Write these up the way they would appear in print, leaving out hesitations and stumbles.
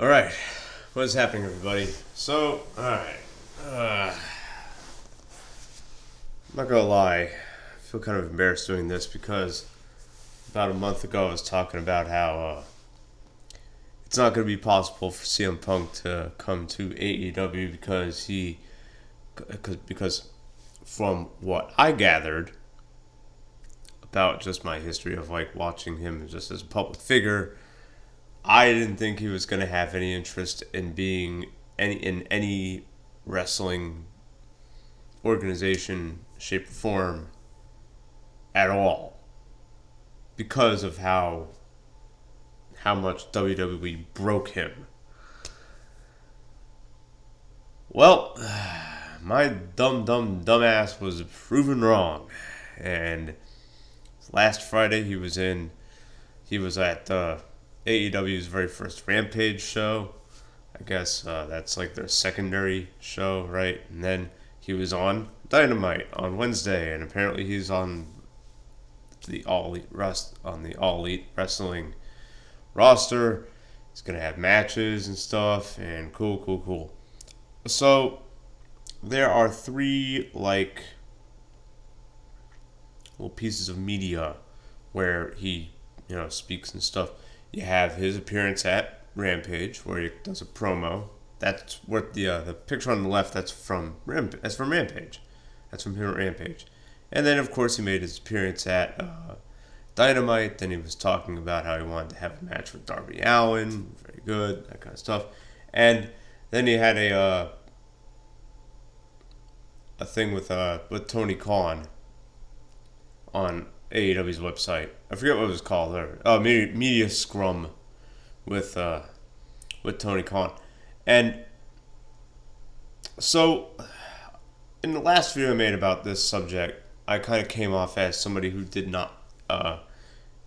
All right, what is happening, everybody? I'm not gonna lie, I feel kind of embarrassed doing this because about a month ago I was talking about how it's not gonna be possible for CM Punk to come to AEW because from what I gathered about just my history of like watching him just as a public figure, I didn't think he was gonna have any interest in being any wrestling organization, shape, or form at all because of how much WWE broke him. Well, my dumbass was proven wrong, and last Friday he was at AEW's very first Rampage show. I guess that's like their secondary show, right? And then he was on Dynamite on Wednesday, and apparently he's on the All Elite Wrestling roster. He's gonna have matches and stuff, and cool. So there are three like little pieces of media where he speaks and stuff. You have his appearance at Rampage where he does a promo. That's what the picture on the left. That's from Rampage. That's from here at Rampage. And then of course he made his appearance at Dynamite. Then he was talking about how he wanted to have a match with Darby Allin. Very good, that kind of stuff. And then he had a thing with Tony Khan on AEW's website. I forget what it was called. Oh, media scrum with Tony Khan, and so in the last video I made about this subject, I kind of came off as somebody who did not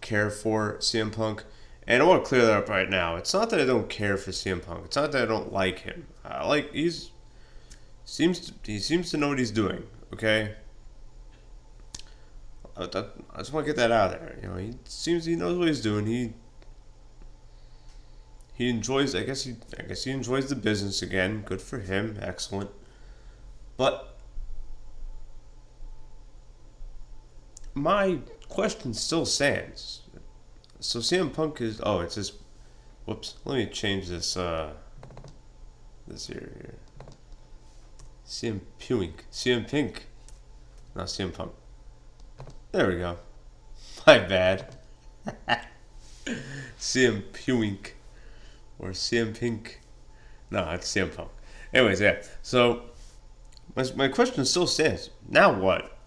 care for CM Punk, and I want to clear that up right now. It's not that I don't care for CM Punk. It's not that I don't like him. He seems to know what he's doing. Okay, I just want to get that out of there. He knows what he's doing. He enjoys. I guess he enjoys the business again. Good for him. Excellent. But my question still stands. So CM Punk is. Oh, it's just. Whoops. Let me change this. This here. CM Pink. Not CM Punk. There we go. My bad. CM Punk or CM Pink. No, it's CM Punk. Anyways, yeah. So my question still stands. Now what?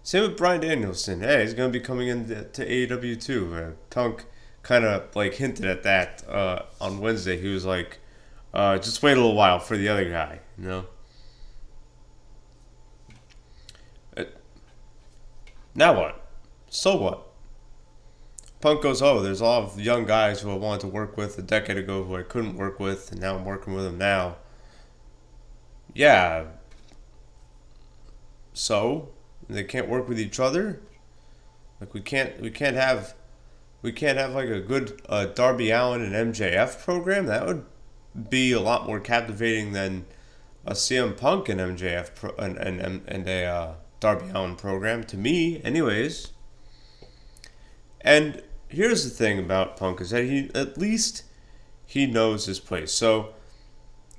Same with Bryan Danielson. Hey, he's gonna be coming into AEW too. Punk kind of like hinted at that on Wednesday. He was like, just wait a little while for the other guy. Now what? So what? Punk goes, oh, there's a lot of young guys who I wanted to work with a decade ago who I couldn't work with, and now I'm working with them now. Yeah. So they can't work with each other. Like we can't have like a good Darby Allin and MJF program. That would be a lot more captivating than a CM Punk and MJF and a Darby Allin program to me, anyways. And here's the thing about Punk is that he knows his place. So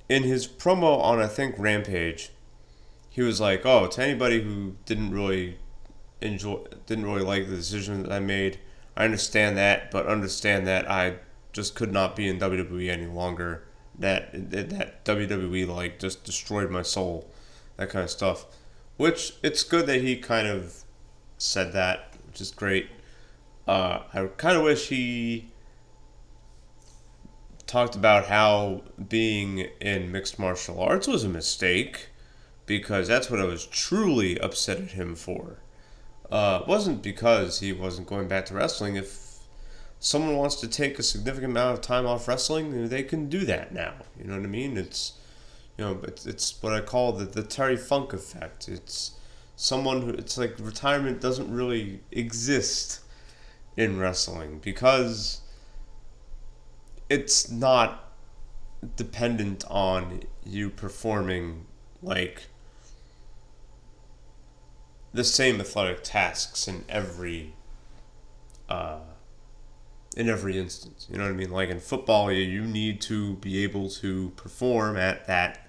in his promo on I think Rampage, he was like, "Oh, to anybody who didn't really like the decision that I made, I understand that, but understand that I just could not be in WWE any longer. That WWE like just destroyed my soul, that kind of stuff." Which it's good that he kind of said that, which is great. I kind of wish he talked about how being in mixed martial arts was a mistake, because that's what I was truly upset at him for. It wasn't because he wasn't going back to wrestling. If someone wants to take a significant amount of time off wrestling, they can do that now. You know what I mean? It's what I call the Terry Funk effect. It's someone who, it's like retirement doesn't really exist in wrestling because it's not dependent on you performing like the same athletic tasks uh, in every instance. You know what I mean? Like in football, you need to be able to perform at that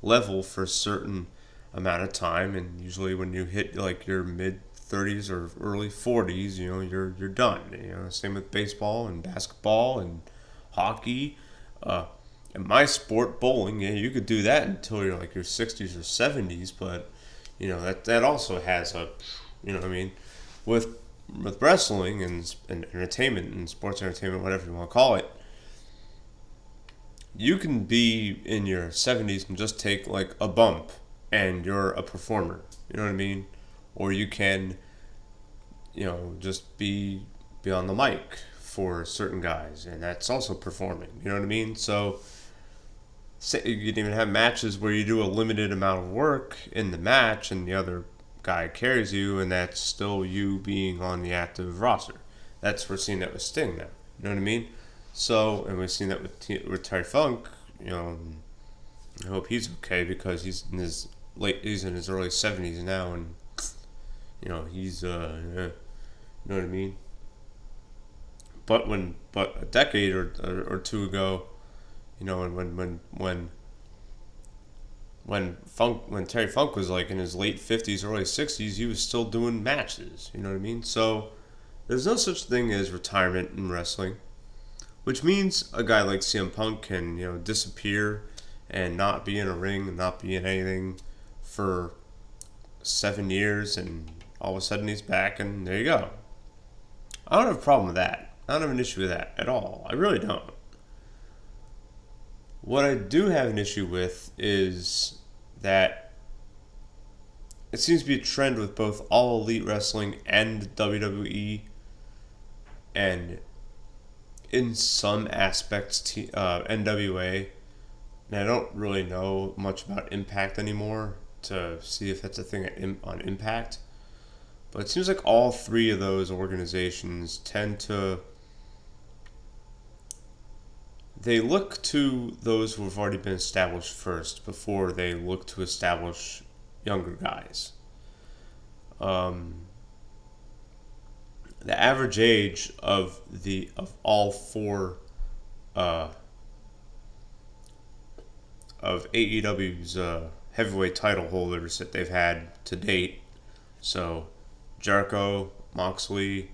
level for a certain amount of time, and usually when you hit like your mid 30s or early 40s, you're done. Same with baseball and basketball and hockey. Uh, in my sport, bowling, yeah, you could do that until you're like your 60s or 70s, but that also has a, what I mean, with wrestling and entertainment and sports entertainment, whatever you want to call it, you can be in your 70s and just take like a bump and you're a performer. You know what I mean? Or you can, just be on the mic for certain guys, and that's also performing. You know what I mean? So you can even have matches where you do a limited amount of work in the match, and the other guy carries you, and that's still you being on the active roster. We're seeing that with Sting now. You know what I mean? So, and we've seen that with Terry Funk. I hope he's okay because he's in his early 70s now, and he's you know what I mean. But a decade or two ago, when Terry Funk was like in his late 50s, early 60s, he was still doing matches. You know what I mean? So there's no such thing as retirement in wrestling, which means a guy like CM Punk can disappear and not be in a ring and not be in anything for 7 years, and all of a sudden he's back, and there you go. I don't have a problem with that. I don't have an issue with that at all. I really don't. What I do have an issue with is that it seems to be a trend with both All Elite Wrestling and WWE, and in some aspects NWA. And I don't really know much about Impact anymore to see if that's a thing on Impact. But it seems like all three of those organizations they look to those who have already been established first before they look to establish younger guys. The average age of all four of AEW's heavyweight title holders that they've had to date. So Jericho, Moxley,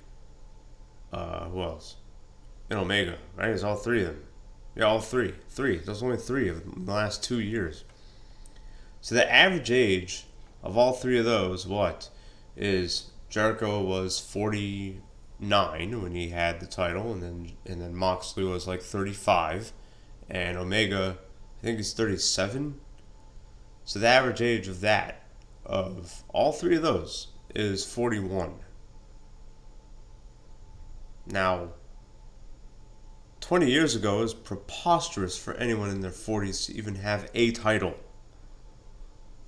who else? And Omega, right? It's all three of them. Yeah, all three. There's only three of them in the last 2 years. So the average age of all three of those, is Jericho was 49 when he had the title, and then Moxley was like 35, and Omega, I think he's 37. So the average age of all three of those is 41. Now, 20 years ago, it was preposterous for anyone in their 40s to even have a title.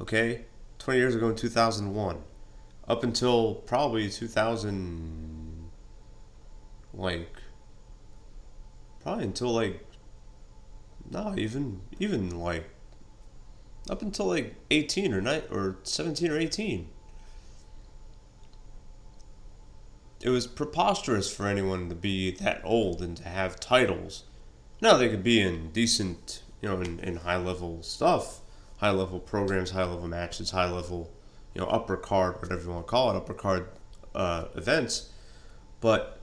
Okay? 20 years ago in 2001. Up until probably 2000, probably until not even up until 18 or 17 or 18. It was preposterous for anyone to be that old and to have titles. Now they could be in decent, in high level stuff, high level programs, high level matches, high level, upper card, whatever you want to call it, upper card events. But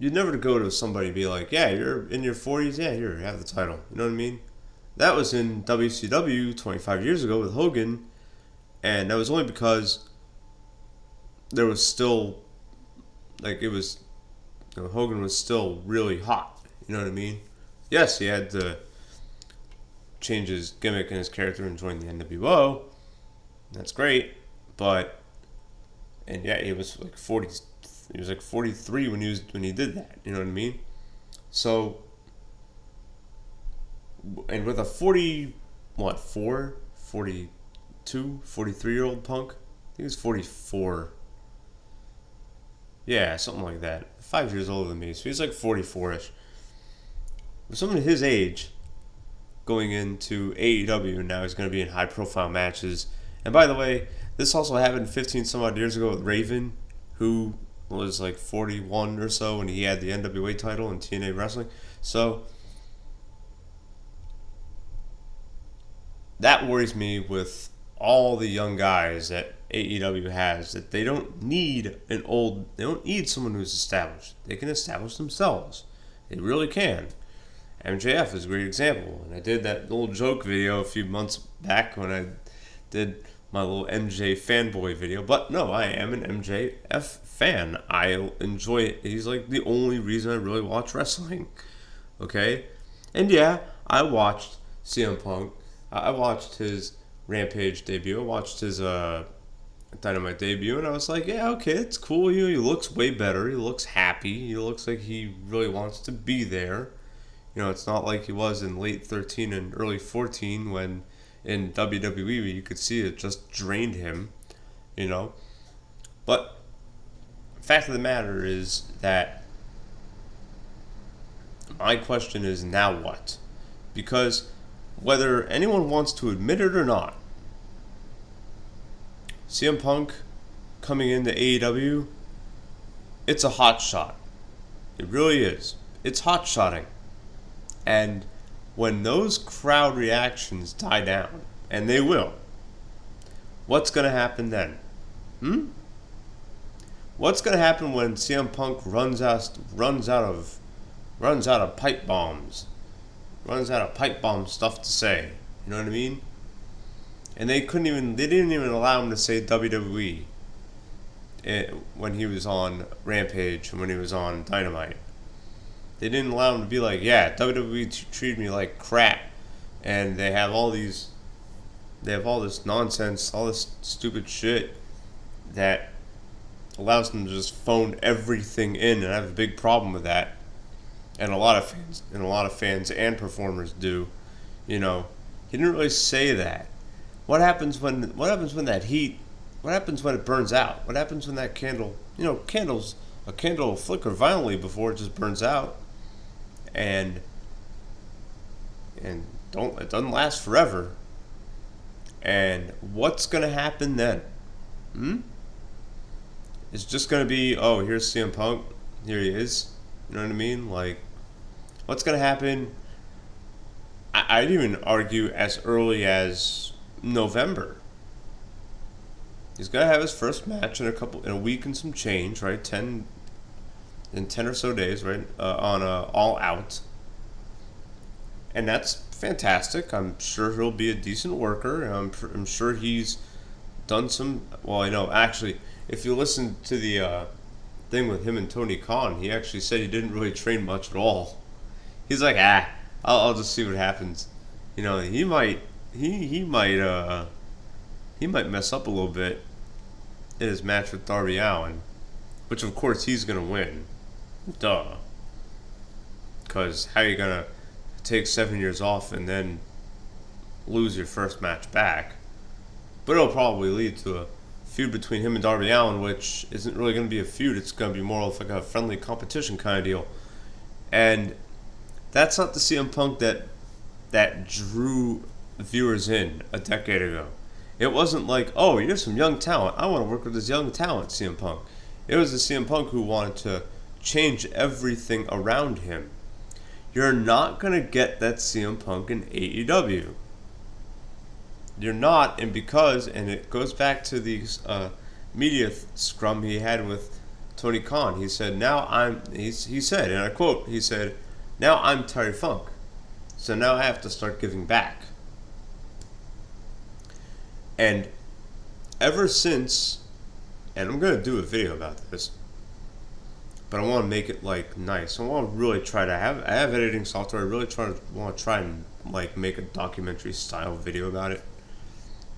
you'd never go to somebody and be like, yeah, you're in your 40s, yeah, here, have the title. You know what I mean? That was in WCW 25 years ago with Hogan, and that was only because there was still, Hogan was still really hot. You know what I mean? Yes, he had to change his gimmick and his character and join the NWO. That's great, and yeah, he was 40. He was 43 when he did that. You know what I mean? So, and with a 42, 43-year-old Punk, I think he was 44. Yeah, something like that. 5 years older than me, so he's 44-ish. someone his age going into AEW, and now he's going to be in high profile matches. And by the way, this also happened 15 some odd years ago with Raven, who was like 41 or so when he had the NWA title in TNA Wrestling. So that worries me with all the young guys that AEW has, that they don't need someone who's established. They can establish themselves. They really can. MJF is a great example. And I did that little joke video a few months back when I did my little MJ fanboy video. But no, I am an MJF fan. I enjoy it. He's like the only reason I really watch wrestling. Okay? And yeah, I watched CM Punk. I watched his Rampage debut. I watched his Dynamite debut, and I was like, yeah, okay, it's cool. He looks way better. He looks happy. He looks like he really wants to be there. It's not like he was in late 13 and early 14 when in WWE you could see it just drained him, But the fact of the matter is that my question is, now what? Because whether anyone wants to admit it or not, CM Punk coming into AEW, it's a hot shot. It really is. It's hot shotting. And when those crowd reactions die down, and they will, what's going to happen then? What's going to happen when CM Punk runs out of pipe bombs, runs out of pipe bomb stuff to say? You know what I mean? And they didn't even allow him to say WWE when he was on Rampage and when he was on Dynamite. They didn't allow him to be like, yeah, WWE treated me like crap, and they have all this nonsense, all this stupid shit that allows them to just phone everything in, and I have a big problem with that. And a lot of fans and performers do. He didn't really say that. What happens when that heat? What happens when it burns out? What happens when that candle? A candle will flicker violently before it just burns out, and it doesn't last forever. And what's gonna happen then? It's just gonna be, oh, here's CM Punk, here he is. You know what I mean? Like, what's gonna happen? I'd even argue as early as November. He's gonna have his first match in a week and some change, right? 10 or so days, right? On All Out, and that's fantastic. I'm sure he'll be a decent worker. I'm sure he's done some. Well, actually, if you listen to the thing with him and Tony Khan, he actually said he didn't really train much at all. He's like, I'll just see what happens. He might mess up a little bit in his match with Darby Allin, which of course he's gonna win. Duh. Because how are you gonna take 7 years off and then lose your first match back? But it'll probably lead to a feud between him and Darby Allin, which isn't really going to be a feud. It's going to be more of like a friendly competition kind of deal. And that's not the CM Punk that drew viewers in a decade ago. It wasn't like, oh, you're some young talent. I want to work with this young talent, CM Punk. It was the CM Punk who wanted to change everything around him. You're not going to get that CM Punk in AEW. You're not, and it goes back to the media scrum he had with Tony Khan. He said, he said, and I quote, he said, now I'm Terry Funk. So now I have to start giving back. And ever since, and I'm going to do a video about this, but I want to make it like nice. I want to really try to I have editing software. I really want to try and like make a documentary style video about it.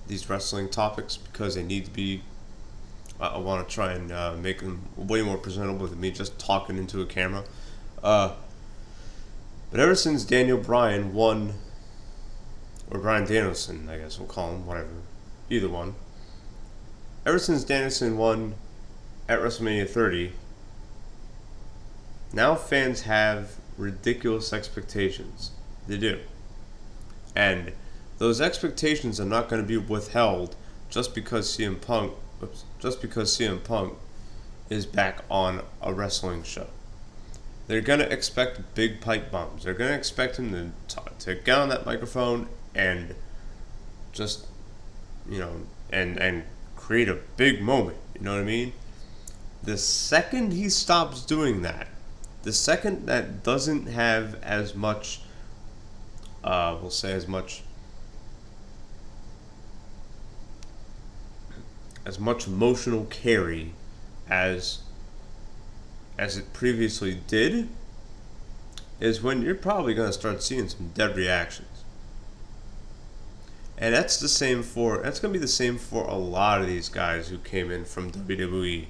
These wrestling topics, because they need to be. I want to try and make them way more presentable than me just talking into a camera. But ever since Daniel Bryan won, or Bryan Danielson, I guess we'll call him, whatever, either one. Ever since Danielson won at WrestleMania 30, now fans have ridiculous expectations. They do. And those expectations are not going to be withheld just because CM Punk is back on a wrestling show. They're going to expect big pipe bombs. They're going to expect him to get on that microphone and just, and create a big moment. You know what I mean? The second he stops doing that, the second that doesn't have as much, we'll say as much emotional carry as it previously did, is when you're probably going to start seeing some dead reactions. And that's going to be the same for a lot of these guys who came in from WWE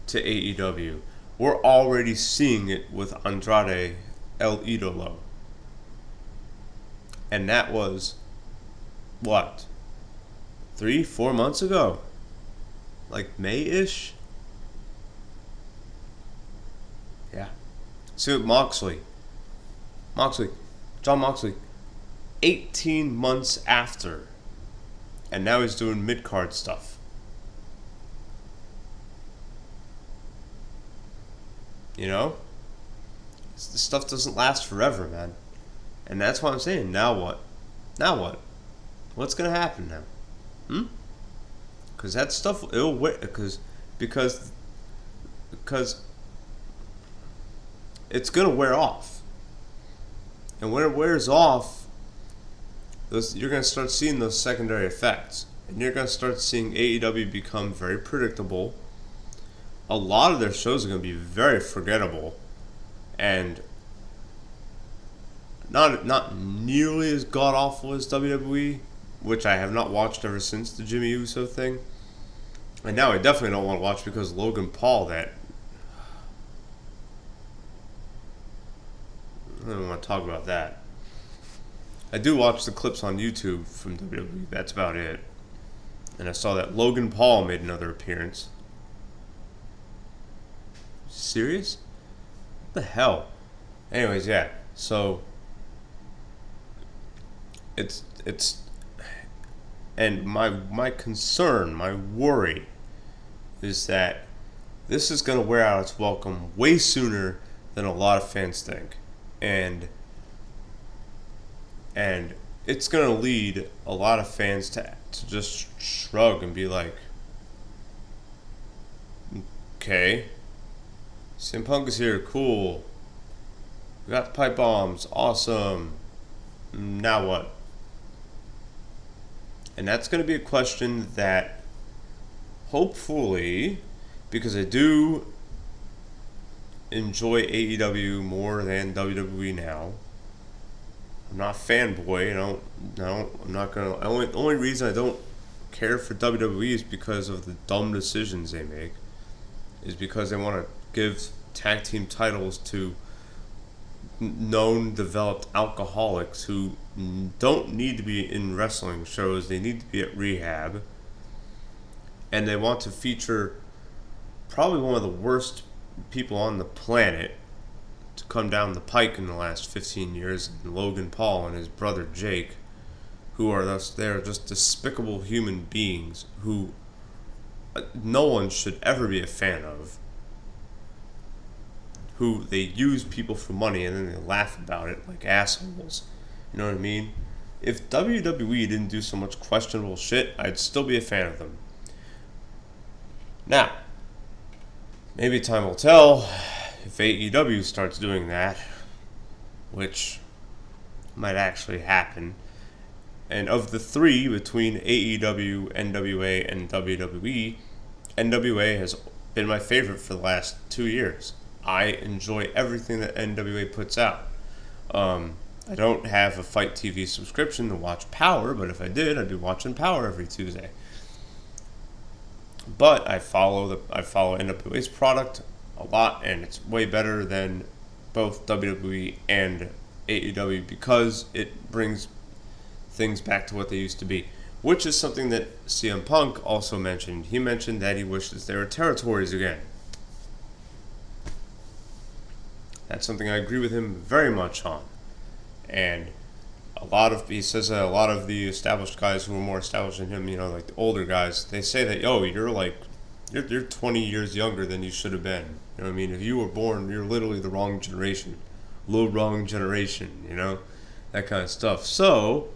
to AEW. We're already seeing it with Andrade El Idolo. And that was, what, 3-4 months ago? Like May-ish? Yeah. See what John Moxley, 18 months after. And now he's doing mid-card stuff. This stuff doesn't last forever, man. And that's why I'm saying, now what? What's going to happen now? Because that stuff, it'll wait, because it's going to wear off. And when it wears off, you're going to start seeing those secondary effects. And you're going to start seeing AEW become very predictable. A lot of their shows are going to be very forgettable. And not nearly as god-awful as WWE, which I have not watched ever since the Jimmy Uso thing. And now I definitely don't want to watch because Logan Paul, I don't want to talk about that. I do watch the clips on YouTube from WWE. That's about it. And I saw that Logan Paul made another appearance. Serious? What the hell? Anyways, yeah. So it's and my concern, my worry is that this is going to wear out its welcome way sooner than a lot of fans think. And it's going to lead a lot of fans to just shrug and be like, okay, CM Punk is here, cool. We got the pipe bombs, awesome. Now what? And that's going to be a question that hopefully, because I do enjoy AEW more than WWE now. I'm not a fanboy. I'm not gonna. The only reason I don't care for WWE is because of the dumb decisions they make. Is because they want to give tag team titles to known, developed alcoholics who don't need to be in wrestling shows. They need to be at rehab. And they want to feature probably one of the worst people on the planet to come down the pike in the last 15 years, Logan Paul and his brother Jake, they're just despicable human beings who no one should ever be a fan of, who they use people for money and then they laugh about it like assholes. You know what I mean? If WWE didn't do so much questionable shit, I'd still be a fan of them. Now, maybe time will tell if AEW starts doing that, which might actually happen. And of the three between AEW, NWA, and WWE, NWA has been my favorite for the last 2 years. I enjoy everything that NWA puts out. I don't have a Fight TV subscription to watch Power, but if I did, I'd be watching Power every Tuesday. But I follow NWA's product a lot, and it's way better than both WWE and AEW because it brings things back to what they used to be, which is something that CM Punk also mentioned. He mentioned that he wishes there were territories again. That's something I agree with him very much on. And he says that a lot of the established guys who are more established than him, like the older guys, they say that, yo, you're 20 years younger than you should have been. You know what I mean? If you were born, you're literally the wrong generation. Wrong generation, that kind of stuff. So,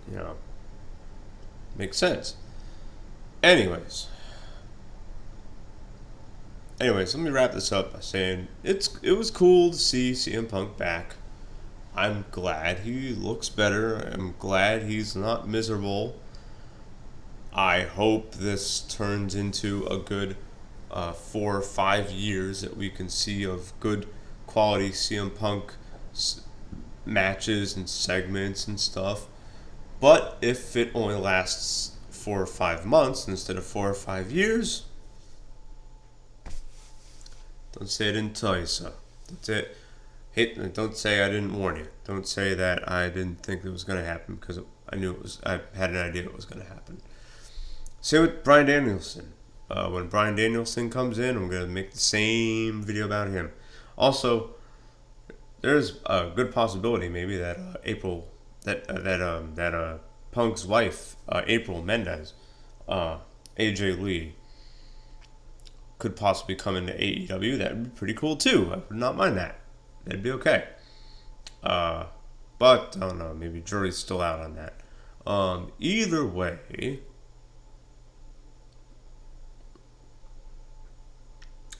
you know, makes sense. Anyways, let me wrap this up by saying it was cool to see CM Punk back. I'm glad he looks better. I'm glad he's not miserable. I hope this turns into a good 4 or 5 years that we can see of good quality CM Punk matches and segments and stuff. But if it only lasts 4 or 5 months instead of 4 or 5 years, don't say I didn't tell you so. Don't say I didn't warn you. Don't say that I didn't think it was going to happen, because I had an idea it was going to happen. Same with Bryan Danielson. When Bryan Danielson comes in, I'm going to make the same video about him. Also, there's a good possibility maybe that Punk's wife, April Mendez, AJ Lee, could possibly come into AEW. That would be pretty cool too. I would not mind that. That'd be okay. But I don't know. Maybe jury's still out on that. Either way.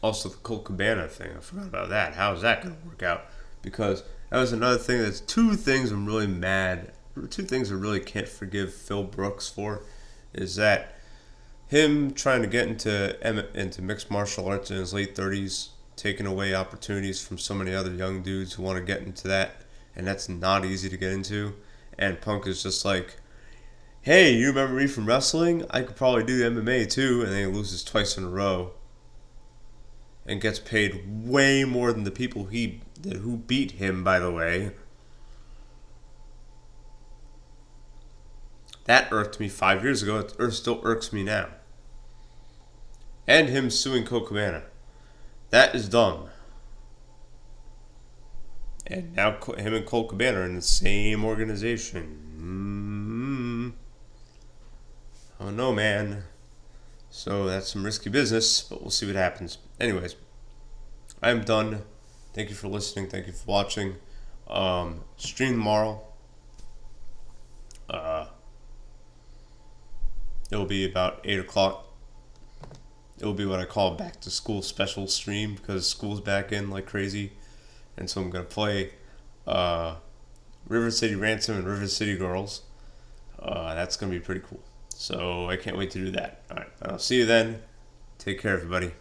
Also, the Colt Cabana thing. I forgot about that. How's that going to work out? Because that was another thing. That's two things I'm really mad. Two things I really can't forgive Phil Brooks for. Is that him trying to get into mixed martial arts in his late 30s, taking away opportunities from so many other young dudes who want to get into that, and that's not easy to get into. And Punk is just like, hey, you remember me from wrestling? I could probably do MMA too. And then he loses twice in a row and gets paid way more than the people who beat him, by the way. That irked me 5 years ago. It still irks me now. And him suing Colt Cabana. That is dumb. And now him and Colt Cabana are in the same organization. Oh no, man. So that's some risky business, but we'll see what happens. Anyways, I am done. Thank you for listening. Thank you for watching. Stream tomorrow. It'll be about 8 o'clock. It'll be what I call back to school special stream, because school's back in like crazy. And so I'm going to play River City Ransom and River City Girls. That's going to be pretty cool. So I can't wait to do that. All right, I'll see you then. Take care, everybody.